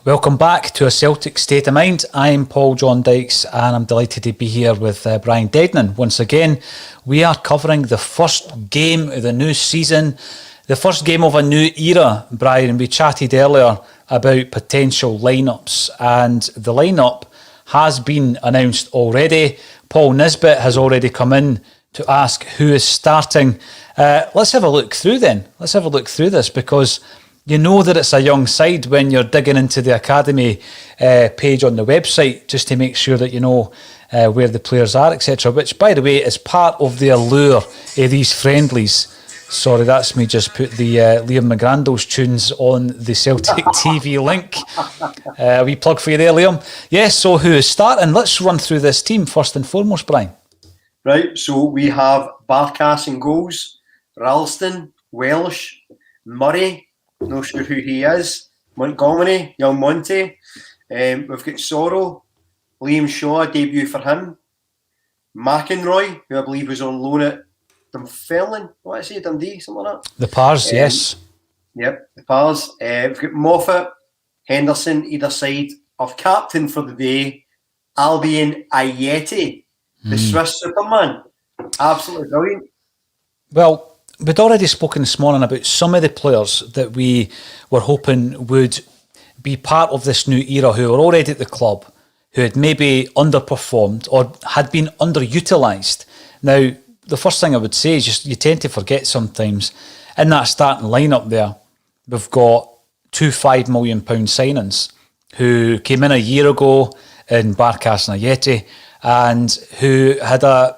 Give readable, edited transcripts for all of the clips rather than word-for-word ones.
Welcome back to A Celtic State of Mind. I'm Paul John Dykes and I'm delighted to be here with Brian Dednan. Once again, we are covering the first game of the new season, the first game of a new era, Brian. We chatted earlier about potential lineups and the lineup has been announced already. Paul Nisbet has already come in to ask who is starting. Let's have a look through then. Let's have a look through this because you know that it's a young side when you're digging into the academy page on the website just to make sure that you know where the players are, etc. Which, by the way, is part of the allure of these friendlies. Sorry, that's me just put the Liam McGrandles tunes on the Celtic TV link. We plug for you there, Liam. Yes, so who is starting? Let's run through this team first and foremost, Brian. Right, so we have Barkas in goals, Ralston, Welsh, Murray, not sure who he is, Montgomery, young Monty. We've got Sorrow, Liam Shaw, debut for him. McInroy, who I believe was on loan at Dunfermline, what I say, Dundee, something like that. The Pars, yes. Yep, the Pars. We've got Moffat, Henderson, either side of captain for the day, Albion Ayeti, the Swiss Superman. Absolutely brilliant. Well, we'd already spoken this morning about some of the players that we were hoping would be part of this new era who were already at the club, who had maybe underperformed or had been underutilised. Now, the first thing I would say is just you tend to forget sometimes in that starting lineup there, we've got two £5 million signings who came in a year ago in Barkas and Ayeti and who had a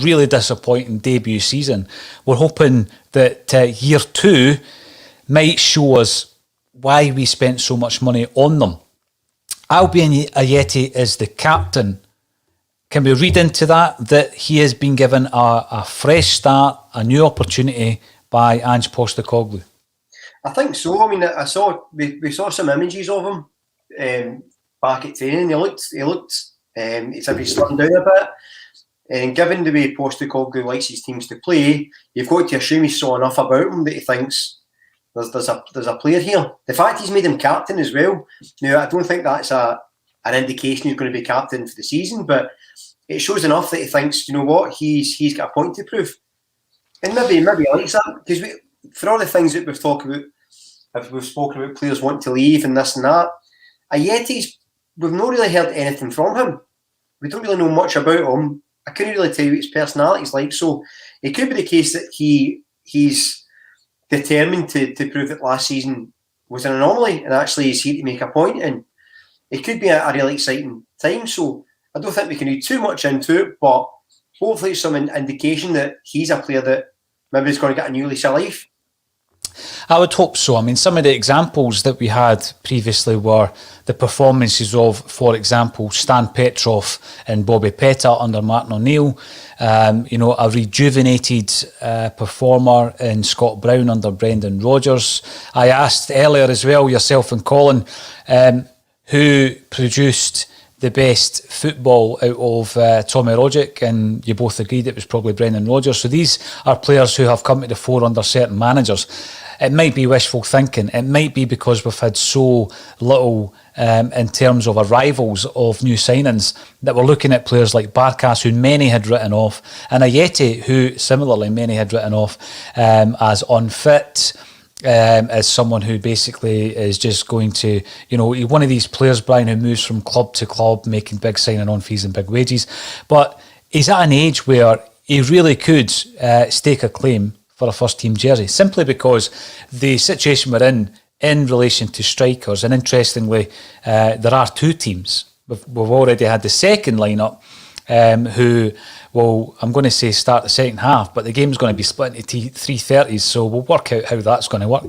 really disappointing debut season. We're hoping that year two might show us why we spent so much money on them. Albion Ayeti is the captain. Can we read into that he has been given a fresh start, a new opportunity by Ange Postecoglou? I think so. I mean, we saw some images of him back at training. He looked as if he's slowing down a bit. And given the way Postecoglou likes his teams to play, you've got to assume he saw enough about him that he thinks there's a player here. The fact he's made him captain as well. Now, I don't think that's an indication he's going to be captain for the season, but it shows enough that he thinks, you know what, he's got a point to prove. And maybe he likes that because for all the things that we've talked about, if we've spoken about players wanting to leave and this and that, Ayeti's, we've not really heard anything from him. We don't really know much about him. I couldn't really tell you what his personality's like. So it could be the case that he's determined to prove that last season was an anomaly and actually is here to make a point. And it could be a really exciting time. So I don't think we can read too much into it, but hopefully it's some indication that he's a player that maybe is going to get a new lease of life. I would hope so. I mean, some of the examples that we had previously were the performances of, for example, Stan Petrov and Bobby Petta under Martin O'Neill. A rejuvenated performer in Scott Brown under Brendan Rodgers. I asked earlier as well, yourself and Colin, who produced the best football out of Tommy Rogic, and you both agreed it was probably Brendan Rodgers. So these are players who have come to the fore under certain managers. It might be wishful thinking. It might be because we've had so little in terms of arrivals of new signings that we're looking at players like Barkas, who many had written off, and Ayeti, who similarly many had written off as unfit, as someone who basically is just going to, one of these players, Brian, who moves from club to club, making big signing on fees and big wages. But he's at an age where he really could stake a claim for a first team jersey, simply because the situation we're in relation to strikers, and interestingly, there are two teams. We've already had the second lineup who will, I'm going to say start the second half, but the game's going to be split into 3:30s, so we'll work out how that's going to work.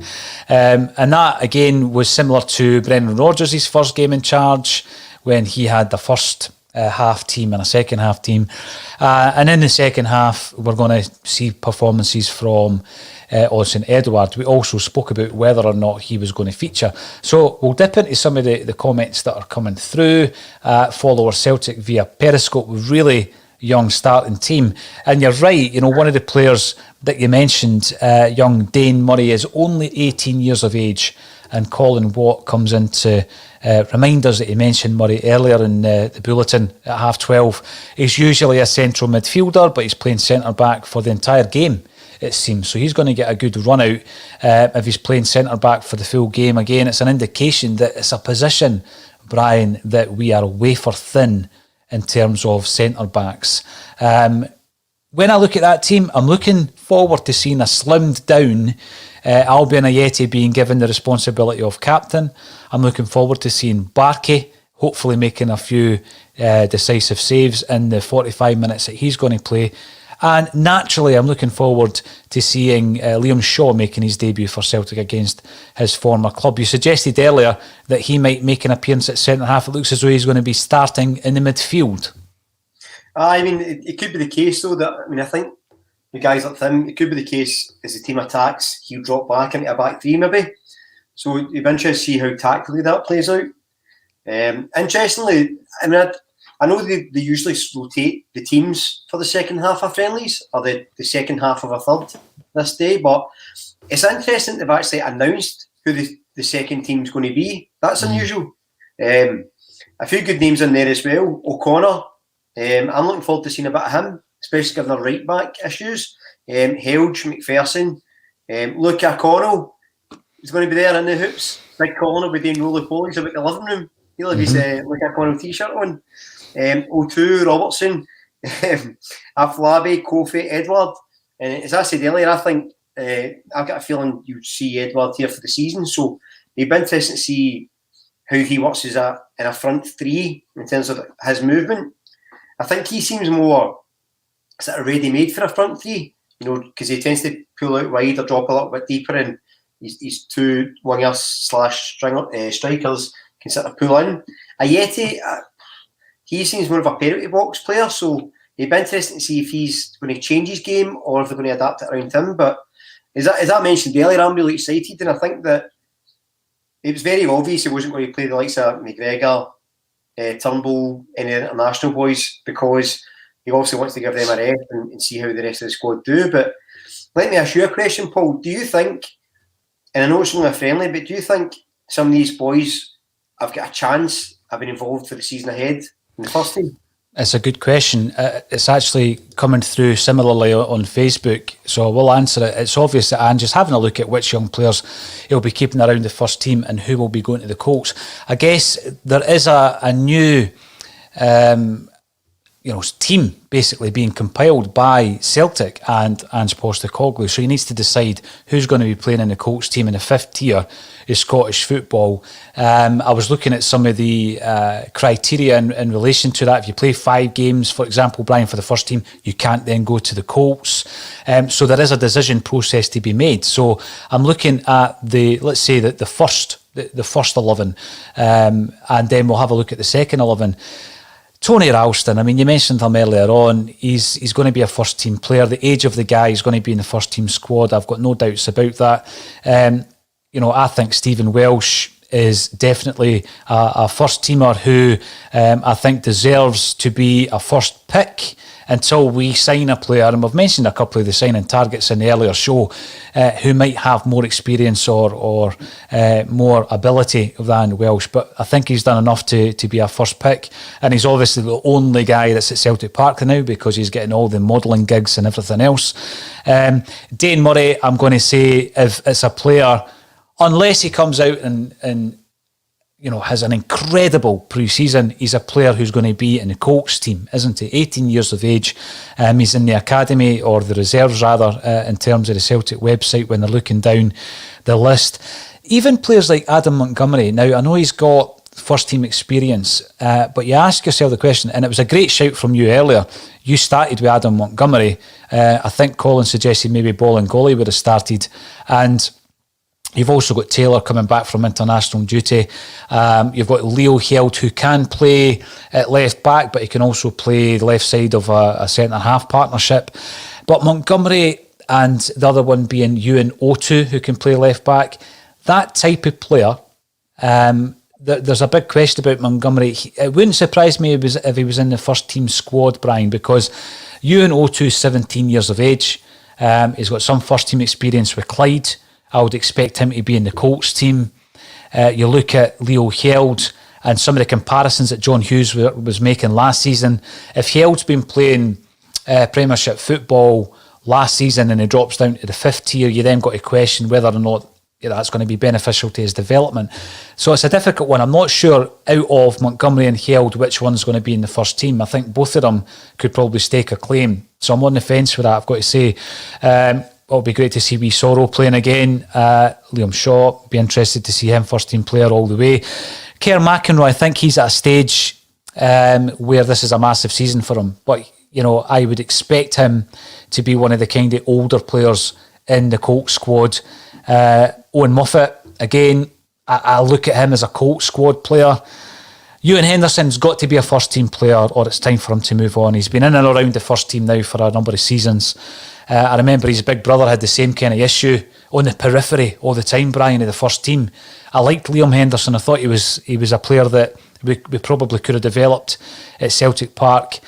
And that, again, was similar to Brendan Rodgers' first game in charge, when he had the first half team and a second half team. And in the second half, we're going to see performances from Odsonne Edouard. We also spoke about whether or not he was going to feature. So we'll dip into some of the comments that are coming through. Follow our Celtic via Periscope. Really young starting team. And you're right, one of the players that you mentioned, young Dane Murray, is only 18 years of age and Colin Watt comes in to remind us that he mentioned Murray earlier in the bulletin at 12:30. He's usually a central midfielder, but he's playing centre-back for the entire game, it seems. So he's going to get a good run out if he's playing centre-back for the full game. Again, it's an indication that it's a position, Brian, that we are wafer thin in terms of centre-backs. When I look at that team, I'm looking forward to seeing a slimmed down Albion Ayeti being given the responsibility of captain. I'm looking forward to seeing Barkey hopefully making a few decisive saves in the 45 minutes that he's going to play. And naturally, I'm looking forward to seeing Liam Shaw making his debut for Celtic against his former club. You suggested earlier that he might make an appearance at centre-half. It looks as though he's going to be starting in the midfield. I mean, it could be the case, though, that, I mean, I think the guys like him, it could be the case as the team attacks, he'll drop back into a back three, maybe. So it'd be interesting to see how tactically that plays out. Interestingly, I mean, I know they usually rotate the teams for the second half of friendlies, or the second half of a third this day, but it's interesting they've actually announced who the second team's going to be. That's unusual. A few good names in there as well. O'Connor, I'm looking forward to seeing a bit of him, especially given their right back issues. Helge, McPherson, Luca Connell is going to be there in the hoops. Big Colin will be doing roly-polies about the living room. He'll have his Luca Connell t-shirt on. O2, Robertson, Aflabi, Kofi, Edward. And as I said earlier, I think I've got a feeling you'd see Edward here for the season. So it'd be interesting to see how he works as in a front three in terms of his movement. I think he seems more sort of ready-made for a front three, you know, because he tends to pull out wide or drop a little bit deeper, and he's two wingers / strikers can sort of pull in. Ayeti, he seems more of a penalty box player, so it'd be interesting to see if he's going to change his game or if they're going to adapt it around him. But as I mentioned earlier, I'm really excited, and I think that it was very obvious he wasn't going to play the likes of McGregor, Turnbull, and the international boys, because he obviously wants to give them a rest and see how the rest of the squad do. But let me ask you a question, Paul. Do you think, and I know it's only a friendly, but do you think some of these boys have got a chance of being involved for the season ahead in the first team? It's a good question. It's actually coming through similarly on Facebook, so I will answer it. It's obvious that Ange is having a look at which young players he'll be keeping around the first team and who will be going to the Colts. I guess there is a new team basically being compiled by Celtic and Ange Postecoglou. So he needs to decide who's going to be playing in the Colts team in the fifth tier is Scottish football. I was looking at some of the criteria in relation to that. If you play 5 games, for example, Brian, for the first team, you can't then go to the Colts. So there is a decision process to be made. So I'm looking at the first 11, and then we'll have a look at the second 11. Tony Ralston, I mean, you mentioned him earlier on. He's going to be a first team player. The age of the guy is going to be in the first team squad. I've got no doubts about that. I think Stephen Welsh is definitely a first teamer who I think deserves to be a first pick until we sign a player. And we've mentioned a couple of the signing targets in the earlier show who might have more experience or more ability than Welsh. But I think he's done enough to be a first pick. And he's obviously the only guy that's at Celtic Park now because he's getting all the modelling gigs and everything else. Dane Murray, I'm going to say, if it's a player, unless he comes out and has an incredible pre-season, he's a player who's going to be in the Colts team, isn't he? 18 years of age. He's in the academy, or the reserves rather, in terms of the Celtic website when they're looking down the list. Even players like Adam Montgomery. Now, I know he's got first team experience, but you ask yourself the question, and it was a great shout from you earlier. You started with Adam Montgomery. I think Colin suggested maybe Bolingoli would have started, and you've also got Taylor coming back from international duty. You've got Leo Held, who can play at left back, but he can also play the left side of a centre-half partnership. But Montgomery and the other one being Ewan Otu, who can play left back, that type of player, there's a big question about Montgomery. It wouldn't surprise me if he was in the first team squad, Brian, because Ewan Otu is 17 years of age. He's got some first team experience with Clyde. I would expect him to be in the Colts team. You look at Leo Held and some of the comparisons that John Hughes was making last season. If Held's been playing Premiership football last season and he drops down to the 5th tier, you then got to question whether or not that's going to be beneficial to his development. So it's a difficult one. I'm not sure out of Montgomery and Held which one's going to be in the first team. I think both of them could probably stake a claim. So I'm on the fence with that, I've got to say. It'll be great to see wee Sorrow playing again. Liam Shaw, be interested to see him first team player all the way. Kerr McEnroe, I think he's at a stage where this is a massive season for him. But, I would expect him to be one of the kind of older players in the Colts squad. Owen Moffat, again, I look at him as a Colts squad player. Ewan Henderson's got to be a first team player or it's time for him to move on. He's been in and around the first team now for a number of seasons. I remember his big brother had the same kind of issue on the periphery all the time, Brian, of the first team. I liked Liam Henderson. I thought he was a player that we probably could have developed at Celtic Park.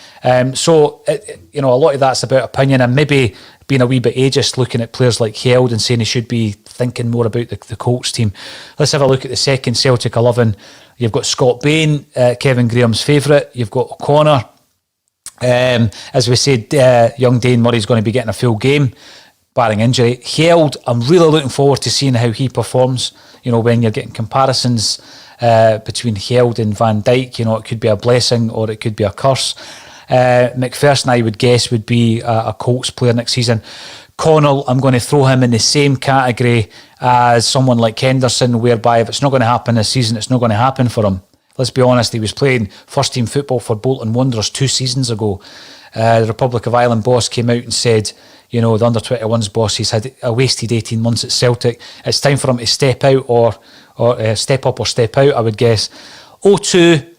So a lot of that's about opinion and maybe being a wee bit ageist looking at players like Held and saying he should be thinking more about the Colts team. Let's have a look at the second Celtic 11. You've got Scott Bain, Kevin Graham's favourite. You've got O'Connor. As we said, young Dane Murray's going to be getting a full game, barring injury. Held, I'm really looking forward to seeing how he performs. When you're getting comparisons between Held and Van Dijk, it could be a blessing or it could be a curse. McPherson, I would guess, would be a Colts player next season. Connell, I'm going to throw him in the same category as someone like Henderson, whereby if it's not going to happen this season, it's not going to happen for him. Let's be honest, he was playing first team football for Bolton Wanderers 2 seasons ago. The Republic of Ireland boss came out and said, the under-21s boss, he's had a wasted 18 months at Celtic. It's time for him to step out or step up or step out, I would guess. 0-2,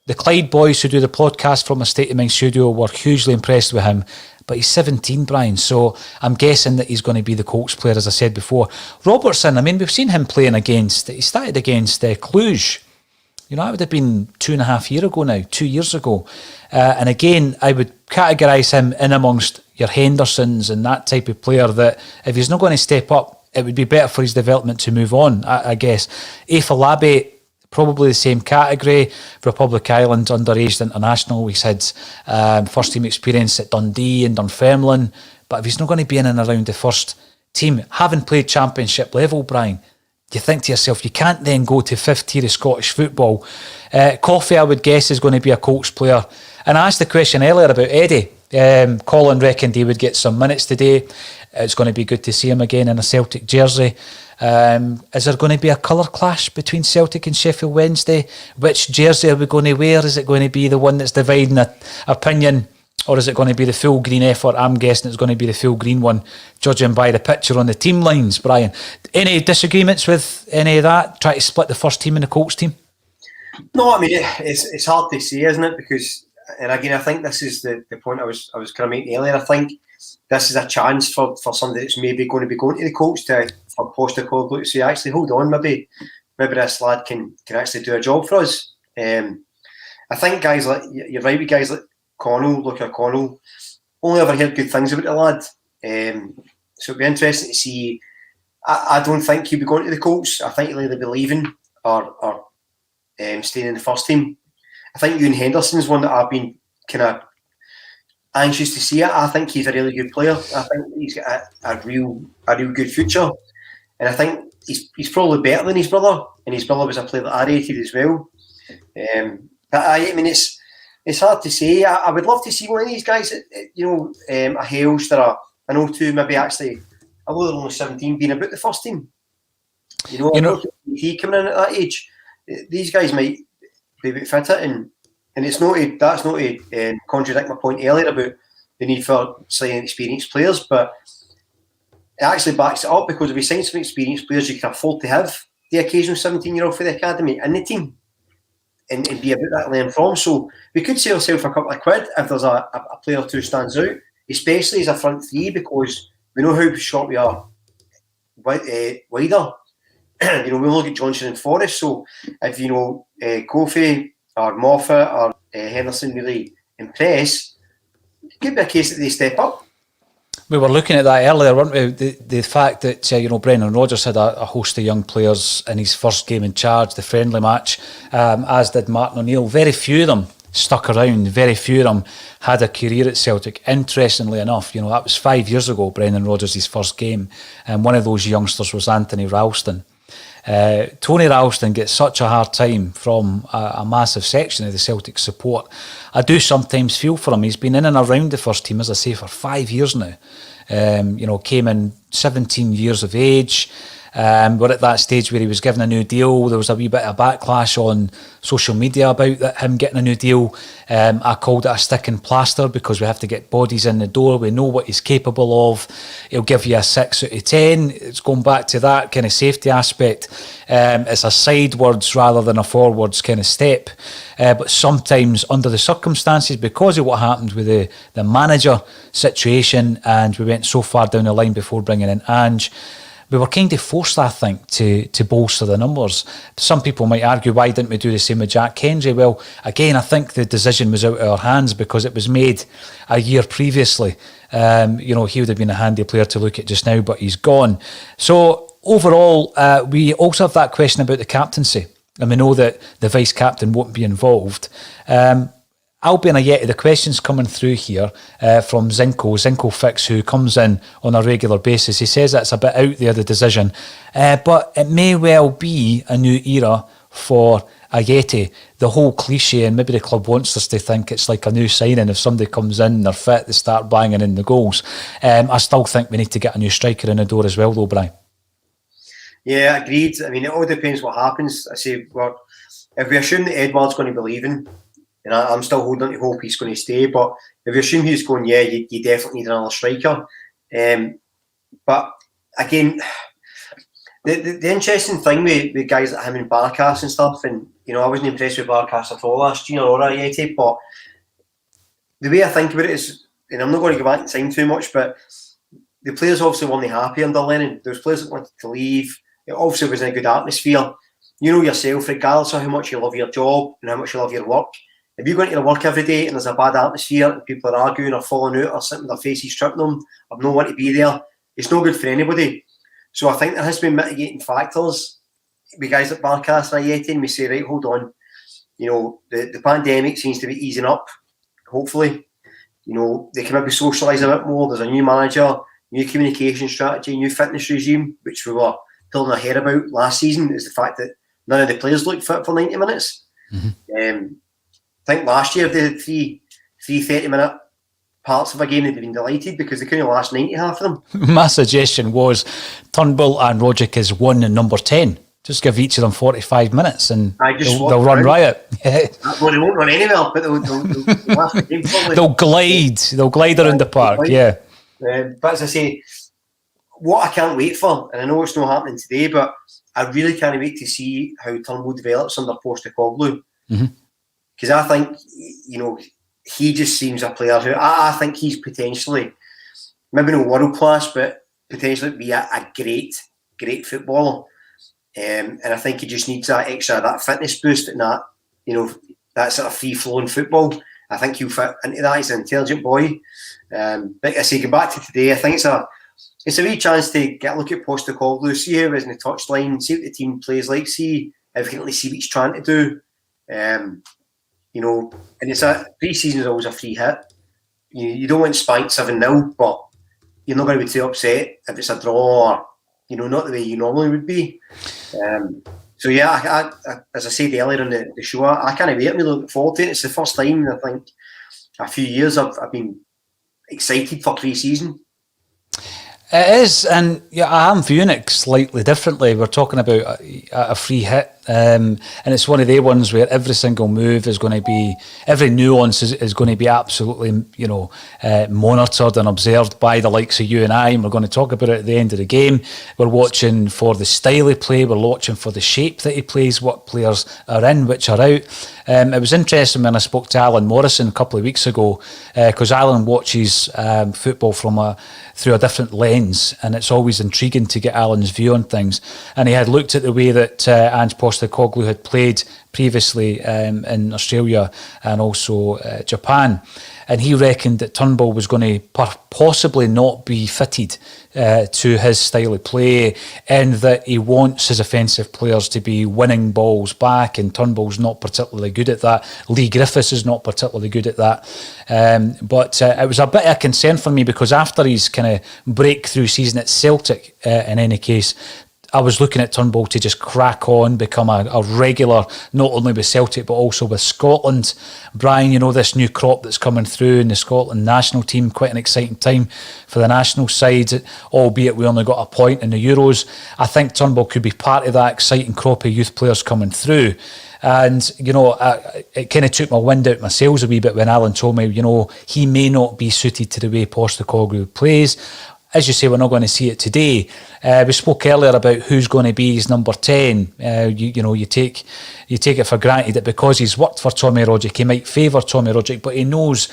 the Clyde boys who do the podcast from a State of Mind studio were hugely impressed with him. But he's 17, Brian, so I'm guessing that he's going to be the Colts player, as I said before. Robertson, we've seen him playing he started against Cluj. That would have been 2 years ago. And again, I would categorise him in amongst your Hendersons and that type of player that if he's not going to step up, it would be better for his development to move on, I guess. Afolabi, probably the same category. Republic of Ireland, underaged international. He's had first team experience at Dundee and Dunfermline. But if he's not going to be in and around the first team, having played championship level, Brian, you think to yourself, you can't then go to 5th tier of Scottish football. Coffey, I would guess, is going to be a Colts player. And I asked the question earlier about Eddie. Colin reckoned he would get some minutes today. It's going to be good to see him again in a Celtic jersey. Is there going to be a colour clash between Celtic and Sheffield Wednesday? Which jersey are we going to wear? Is it going to be the one that's dividing opinion, or is it going to be the full green effort? I'm guessing it's going to be the full green one, judging by the picture on the team lines. Brian, any disagreements with any of that? Try to split the first team and the Colts team? No, it's hard to say, isn't it? Because, and again, I think this is the point I was kind of making earlier. I think this is a chance for somebody that's maybe going to be going to the Colts for Postecoglou to say, actually, hold on, maybe this lad can actually do a job for us. I think guys like, you're right with guys like Connell, only ever heard good things about the lad. So it'll be interesting to see. I don't think he'll be going to the Colts. I think he'll either be leaving or staying in the first team. I think Ewan Henderson's one that I've been kind of anxious to see it. I think he's a really good player. I think he's got a real good future, and I think he's probably better than his brother. And his brother was a player that I rated as well. But it's hard to say. I would love to see one of these guys, a Hales or an O2, maybe actually, although they're only 17, being about the first team. He coming in at that age, these guys might be a bit fitter, and that's not to contradict my point earlier about the need for slightly experienced players, but it actually backs it up, because if we sign some experienced players, you can afford to have the occasional 17-year-old for the academy in the team and be about that learn from. So we could save ourselves a couple of quid if there's a player or two stands out, especially as a front three, because we know how short we are wider. We look at Johnson and Forrest, so if Kofi or Moffat or Henderson really impress, it could be a case that they step up. We were looking at that earlier, weren't we? The fact that Brendan Rodgers had a host of young players in his first game in charge, the friendly match, as did Martin O'Neill. Very few of them stuck around. Very few of them had a career at Celtic. Interestingly enough, that was 5 years ago, Brendan Rodgers' first game, and one of those youngsters was Anthony Ralston. Tony Ralston gets such a hard time from a massive section of the Celtic support. I do sometimes feel for him. He's been in and around the first team, as I say, for 5 years now. Came in 17 years of age. We're at that stage where he was given a new deal. There was a wee bit of backlash on social media about him getting a new deal. I called it a stick and plaster because we have to get bodies in the door. We know what he's capable of. He'll give you a 6 out of 10. It's going back to that kind of safety aspect. It's a sidewards rather than a forwards kind of step. But sometimes under the circumstances, because of what happened with the manager situation, and we went so far down the line before bringing in Ange, we were kind of forced, I think, to bolster the numbers. Some people might argue, why didn't we do the same with Jack Kendry? Well, again, I think the decision was out of our hands because it was made a year previously. He would have been a handy player to look at just now, but he's gone. So overall, we also have that question about the captaincy, and we know that the vice-captain won't be involved. I'll be in a yet. The questions coming through here from Zinco Fix, who comes in on a regular basis. He says that's a bit out there, the decision, but it may well be a new era for Ayeti. The whole cliche, and maybe the club wants us to think it's like a new signing. If somebody comes in, they're fit, they start banging in the goals. I still think we need to get a new striker in the door as well, though, Brian. Yeah, agreed. I mean, it all depends what happens. I say, well, if we assume that Edouard's going to be leaving, and I'm still holding to hope he's going to stay. But if you assume he's going, yeah, you definitely need another striker. But again, the interesting thing with guys like him and Barkas and stuff, and I wasn't impressed with Barkas at all last year or Ayeti, but the way I think about it is, and I'm not going to go back and sign too much, but the players obviously weren't happy under Lennon. There was players that wanted to leave. It obviously wasn't a good atmosphere. You know yourself, regardless of how much you love your job and how much you love your work, if you go into work every day and there's a bad atmosphere and people are arguing or falling out or sitting with their faces tripping them, or no one to be there, it's no good for anybody. So I think there has been mitigating factors with guys like Barkas and Ayeti, and we say, right, hold on, the pandemic seems to be easing up, hopefully. They can maybe socialise a bit more. There's a new manager, new communication strategy, new fitness regime, which we were pulling our hair about last season, is the fact that none of the players looked fit for 90 minutes. Mm-hmm. I think last year they had three 30-minute parts of a game. They'd been delighted because they couldn't last 90, half of them. My suggestion was Turnbull and Rogic is 1 and number 10. Just give each of them 45 minutes and they'll run riot. Well, they won't run anywhere, but they'll last the game probably. They'll glide around the park, yeah. But as I say, what I can't wait for, and I know it's not happening today, but I really can't wait to see how Turnbull develops under Postecoglou. Mm-hmm. Because I think, he just seems a player who I think he's potentially, maybe not world class, but potentially be a great footballer. And I think he just needs that fitness boost and that sort of free flowing football. I think he'll fit into that. He's an intelligent boy. Like I say, going back to today, I think it's a wee chance to get a look at Postecoglou, see how he is in the touchline, see what the team plays like, see if we can at least see what he's trying to do. And it's pre-season is always a free hit. You don't want spanked 7-0, but you're not going to be too upset if it's a draw or, not the way you normally would be. So yeah, I, as I said earlier on the show, I can't wait. I'm really looking forward to it. It's the first time in, I think, a few years I've been excited for pre-season. It is, and yeah, I am viewing it slightly differently. We're talking about a free hit, and it's one of the ones where every single move is going to be, every nuance is going to be absolutely, monitored and observed by the likes of you and I. And we're going to talk about it at the end of the game. We're watching for the style he plays. We're watching for the shape that he plays, what players are in, which are out. It was interesting when I spoke to Alan Morrison a couple of weeks ago, because Alan watches football through a different lens, and it's always intriguing to get Alan's view on things. And he had looked at the way that Ange Postecoglou Postecoglou had played previously in Australia and also Japan. And he reckoned that Turnbull was going to possibly not be fitted to his style of play, and that he wants his offensive players to be winning balls back, and Turnbull's not particularly good at that. Lee Griffiths is not particularly good at that. But it was a bit of a concern for me, because after his kind of breakthrough season at Celtic, in any case, I was looking at Turnbull to just crack on, become a regular, not only with Celtic but also with Scotland. Brian, you know, this new crop that's coming through in the Scotland national team, quite an exciting time for the national side, albeit we only got a point in the Euros. I think Turnbull could be part of that exciting crop of youth players coming through. And, you know, it kind of took my wind out my sails a wee bit when Alan told me, you know, he may not be suited to the way Postecoglou plays. As you say, we're not going to see it today. We spoke earlier about who's going to be his number 10. You take it for granted that because he's worked for Tommy Roddick, he might favour Tommy Roddick, but he knows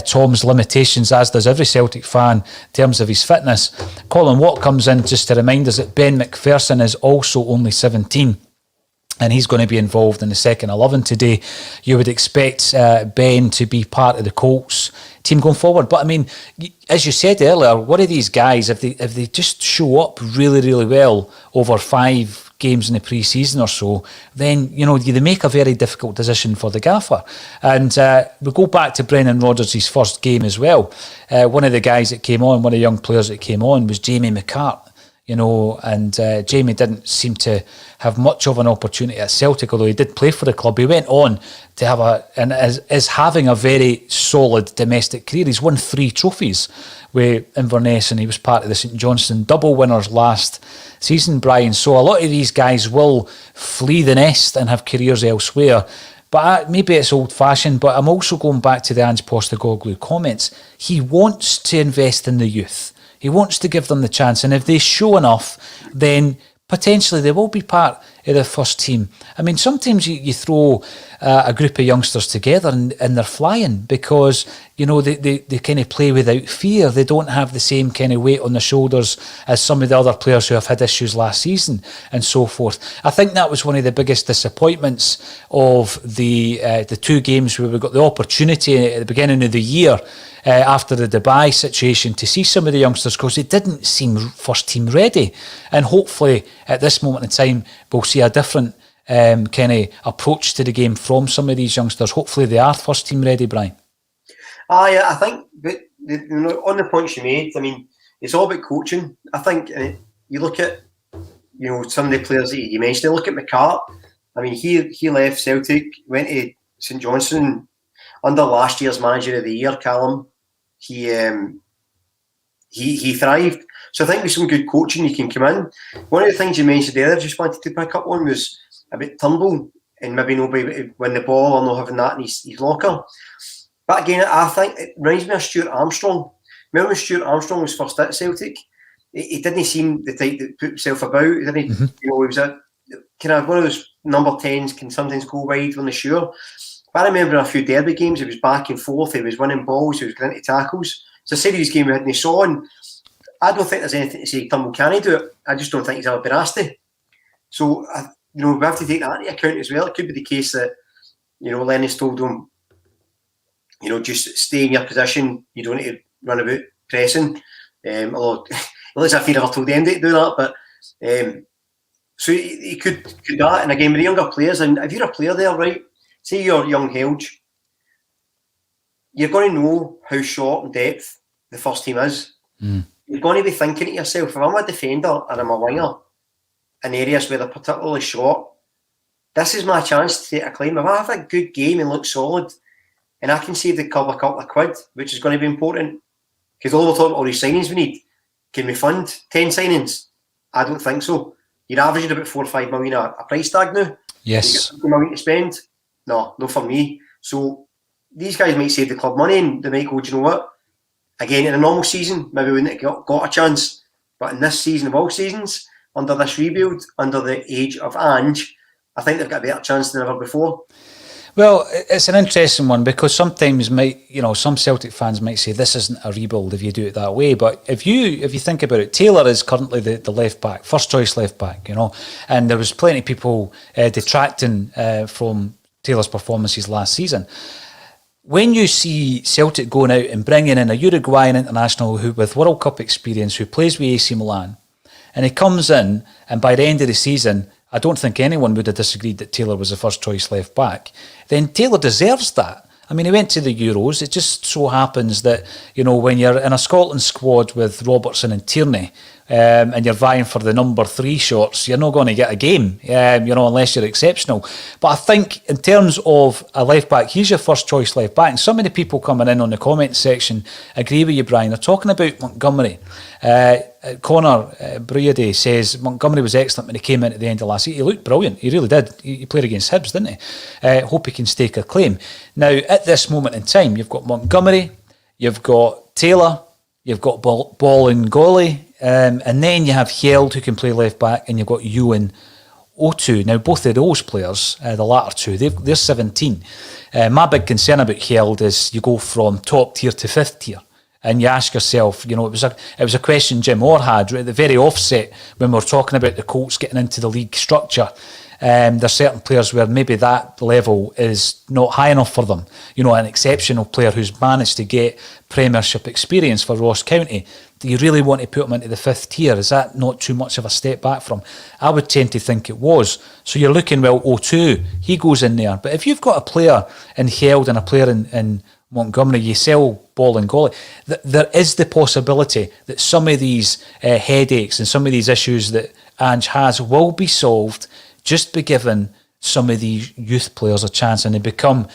Tom's limitations, as does every Celtic fan, in terms of his fitness. Colin Watt comes in just to remind us that Ben McPherson is also only 17. And he's going to be involved in the second 11 today. You would expect Ben to be part of the Colts team going forward. But I mean, as you said earlier, what are these guys, if they just show up really, really well over 5 games in the pre-season or so, then, you know, they make a very difficult decision for the gaffer. And we go back to Brendan Rodgers' first game as well. One of the guys that came on, one of the young players that came on, was Jamie McCart. You know, and Jamie didn't seem to have much of an opportunity at Celtic, although he did play for the club. He went on to have is having a very solid domestic career. He's won 3 trophies with Inverness, and he was part of the St Johnstone double winners last season, Brian. So a lot of these guys will flee the nest and have careers elsewhere. But maybe it's old-fashioned, but I'm also going back to the Ange Postecoglou comments. He wants to invest in the youth. He wants to give them the chance, and if they show enough, then potentially they will be part of the first team. I mean, sometimes you throw a group of youngsters together and they're flying, because, you know, they kind of play without fear. They don't have the same kind of weight on their shoulders as some of the other players who have had issues last season and so forth. I think that was one of the biggest disappointments of the 2 games where we got the opportunity at the beginning of the year, after the Dubai situation, to see some of the youngsters, because they didn't seem first team ready. And hopefully at this moment in time we'll see a different kind of approach to the game from some of these youngsters. Hopefully they are first team ready, Brian. I think, but you know, on the points you made, I mean, it's all about coaching. I think you look at, you know, some of the players that you mentioned. Look at McCart. I mean, he left Celtic, went to St Johnstone under last year's manager of the year, Callum. He thrived. So I think with some good coaching, you can come in. One of the things you mentioned there, I just wanted to pick up on, was about Turnbull and maybe nobody win the ball or not having that in his locker. But again, I think it reminds me of Stuart Armstrong. Remember when Stuart Armstrong was first at Celtic? He didn't seem the type that put himself about. You know, he was a kind of one of those number 10s, can sometimes go wide when they're sure. But I remember a few derby games, he was back and forth, he was winning balls, he was getting into tackles. It's a serious game we hadn't saw, and I don't think there's anything to say Turnbull can't do it. I just don't think he's ever been asked to. So, you know, we have to take that into account as well. It could be the case that, you know, Lenny's told him, you know, just stay in your position, you don't need to run about pressing. Although, at least I feel I've told them to do that, but so he could that. And again, with the younger players, and if you're a player there, right, say you're young Helge, you're going to know how short in depth the first team is. You're going to be thinking to yourself, if I'm a defender and I'm a winger in areas where they're particularly short, this is my chance to take a claim. If I have a good game and look solid, and I can save the club a couple of quid, which is going to be important, because all we're talking about all these signings we need, can we fund 10 signings? I don't think so. You're averaging about 4 or 5 million a price tag now. Yes. You get 50 million to spend? No for me. So these guys might save the club money, and they might go, do you know what? Again, in a normal season, maybe we wouldn't have got a chance. But in this season of all seasons, under this rebuild, under the age of Ange, I think they've got a better chance than ever before. Well, it's an interesting one because sometimes some Celtic fans might say this isn't a rebuild if you do it that way. But if you think about it, Taylor is currently the left back, first choice left back, and there was plenty of people detracting from Taylor's performances last season. When you see Celtic going out and bringing in a Uruguayan international who with World Cup experience, who plays with AC Milan, and he comes in, and by the end of the season, I don't think anyone would have disagreed that Taylor was the first choice left back, then Taylor deserves that. I mean, he went to the Euros. It just so happens that, when you're in a Scotland squad with Robertson and Tierney, and you're vying for the number 3 shorts, you're not going to get a game, unless you're exceptional. But I think in terms of a left back, he's your first choice left back. And some of the people coming in on the comment section agree with you, Brian. They're talking about Montgomery. Connor Briady says Montgomery was excellent when he came in at the end of last year. He looked brilliant. He really did. He played against Hibs, didn't he? Hope he can stake a claim. Now, at this moment in time, you've got Montgomery, you've got Taylor, you've got Ball and Golly, and then you have Held who can play left back, and you've got Ewan O2. Now, both of those players, the latter two, they're 17. My big concern about Held is you go from top tier to fifth tier. And you ask yourself, it was a question Jim Orr had at the very offset when we were talking about the Colts getting into the league structure. There's certain players where maybe that level is not high enough for them. An exceptional player who's managed to get Premiership experience for Ross County. Do you really want to put him into the fifth tier? Is that not too much of a step back from? I would tend to think it was. So you're looking, O2, he goes in there. But if you've got a player in Held and a player in Montgomery, you sell Ball and Golly, there is the possibility that some of these headaches and some of these issues that Ange has will be solved just by giving some of these youth players a chance and they become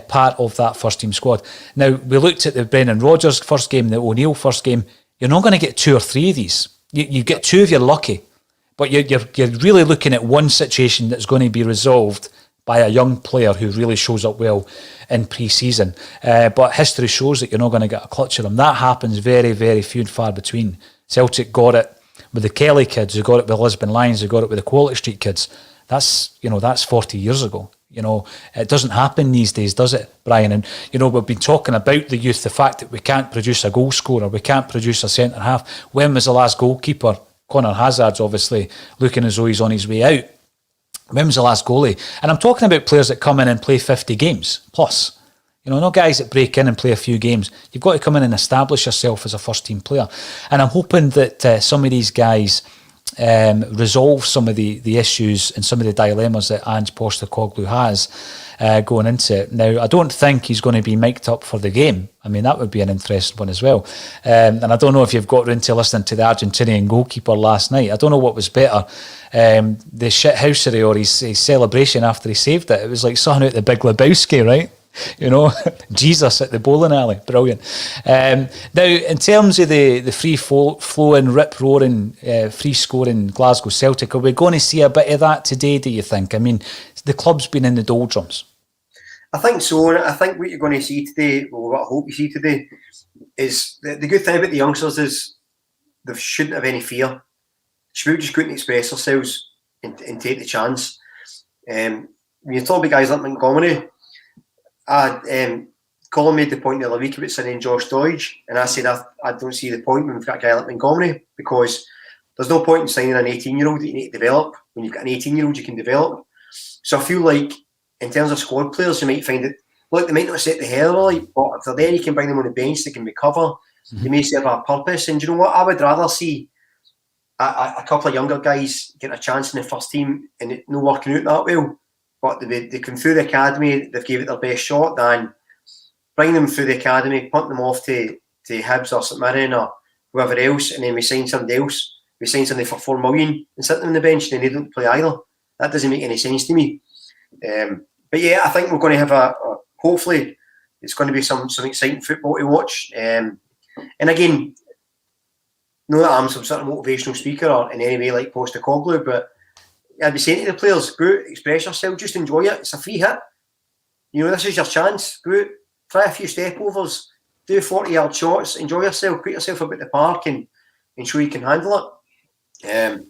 part of that first team squad. Now, we looked at the Brendan Rodgers first game, the O'Neill first game. You're not going to get 2 or 3 of these. You get 2 if you're lucky, but you're really looking at one situation that's going to be resolved by a young player who really shows up well in pre-season. But history shows that you're not going to get a clutch of them. That happens very, very few and far between. Celtic got it with the Kelly kids, who got it with the Lisbon Lions, who got it with the Quality Street kids. That's 40 years ago. It doesn't happen these days, does it, Brian? And, we've been talking about the youth, the fact that we can't produce a goal scorer, we can't produce a centre-half. When was the last goalkeeper? Conor Hazard's obviously looking as though he's on his way out. When was the last goalie? And I'm talking about players that come in and play 50 games plus. No guys that break in and play a few games. You've got to come in and establish yourself as a first-team player. And I'm hoping that some of these guys resolve some of the issues and some of the dilemmas that Ange Postecoglou has going into it. Now, I don't think he's going to be mic'd up for the game. I mean, that would be an interesting one as well. And I don't know if you've got round to listening to the Argentinian goalkeeper last night. I don't know what was better, the shithousery or his celebration after he saved it. It was like something out the Big Lebowski, right? Jesus at the bowling alley. Brilliant. Now, in terms of the free-flowing, rip-roaring, free-scoring Glasgow Celtic, are we going to see a bit of that today, do you think? I mean, the club's been in the doldrums. I think so, and I think what you're going to see today, or what I hope you see today, is the good thing about the youngsters is they shouldn't have any fear. Should just go out and express themselves and take the chance. When you talk about guys like Montgomery, Colin made the point the other week about signing Josh Doidge, and I said I don't see the point when we've got a guy like Montgomery, because there's no point in signing an 18-year-old that you need to develop. When you've got an 18-year-old you can develop. So I feel like in terms of squad players, you might find that, look, they might not set the hell right, but if they're there, you can bring them on the bench, they can recover, they may serve a purpose. And do you know what? I would rather see a couple of younger guys get a chance in the first team and it not working out that well, but they come through the academy, they've gave it their best shot, than bring them through the academy, punt them off to Hibs or St Mirren or whoever else, and then we sign somebody else. We sign somebody for $4 million and sit them on the bench and they don't play either. That doesn't make any sense to me. But yeah, I think we're going to have hopefully it's going to be some exciting football to watch. And again, not that I'm some sort of motivational speaker or in any way like Postecoglou, but I'd be saying to the players, go out, express yourself, just enjoy it. It's a free hit. This is your chance. Go out, try a few step overs, do 40-yard shots, enjoy yourself, put yourself about the park and show you can handle it.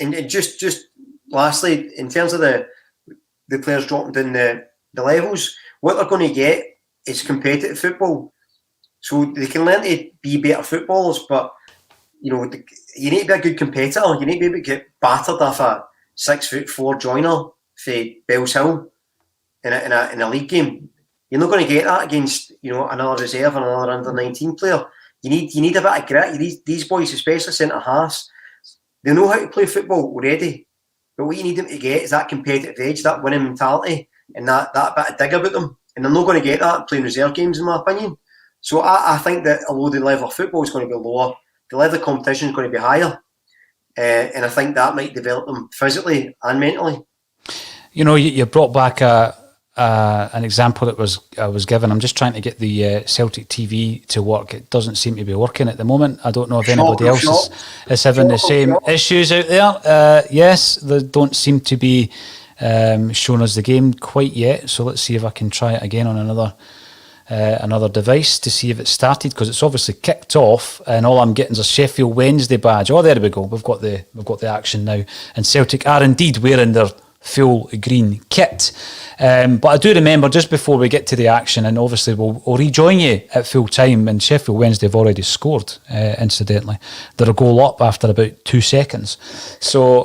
And just lastly, in terms of the players dropping down the levels. What they're going to get is competitive football. So they can learn to be better footballers, but you know, you need to be a good competitor. You need to be able to get battered off a 6'4" joiner for Bells Hill in a league game. You're not going to get that against, you know, another reserve and another under-19 player. You need a bit of grit. These boys, especially centre halves, they know how to play football already. But what you need them to get is that competitive edge, that winning mentality, and that bit of dig about them. And they're not going to get that playing reserve games, in my opinion. So I think that although the level of football is going to be lower, the level of competition is going to be higher. And I think that might develop them physically and mentally. You know, you brought back an example that I was given. I'm just trying to get the Celtic TV to work. It doesn't seem to be working at the moment. I don't know if anybody else is having the same issues out there. Yes, they don't seem to be showing us the game quite yet. So let's see if I can try it again on another device to see if it started, because it's obviously kicked off and all I'm getting is a Sheffield Wednesday badge. Oh, there we go. We've got the action now, and Celtic are indeed wearing their full green kit. But I do remember, just before we get to the action, and obviously we'll rejoin you at full time, and Sheffield Wednesday have already scored, incidentally. They're a goal up after about 2 seconds. So,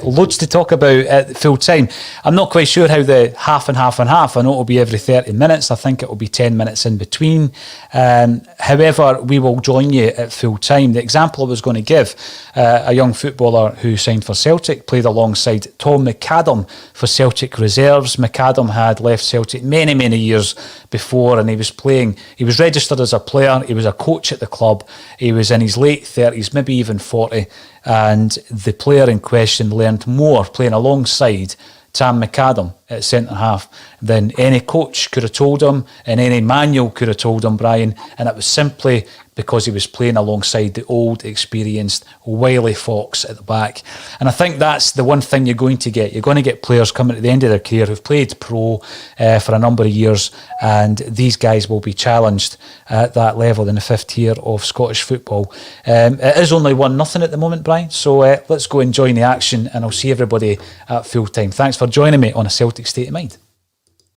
loads to talk about at full time. I'm not quite sure how the half and half and half. I know it'll be every 30 minutes. I think it will be 10 minutes in between. However, we will join you at full time. The example I was going to give, a young footballer who signed for Celtic, played alongside Tom McAdam for Celtic reserves. McAdam had left Celtic many, many years before, and he was registered as a player, he was a coach at the club, he was in his late 30s, maybe even 40, and the player in question learned more playing alongside Tam McAdam at centre-half than any coach could have told him, and any manual could have told him, Brian, and it was simply because he was playing alongside the old, experienced, wily fox at the back. And I think that's the one thing you're going to get. You're going to get players coming at the end of their career who've played pro for a number of years, and these guys will be challenged at that level in the fifth tier of Scottish football. It is only 1-0 at the moment, Brian, so let's go and join the action, and I'll see everybody at full time. Thanks for joining me on A Celtic State of Mind.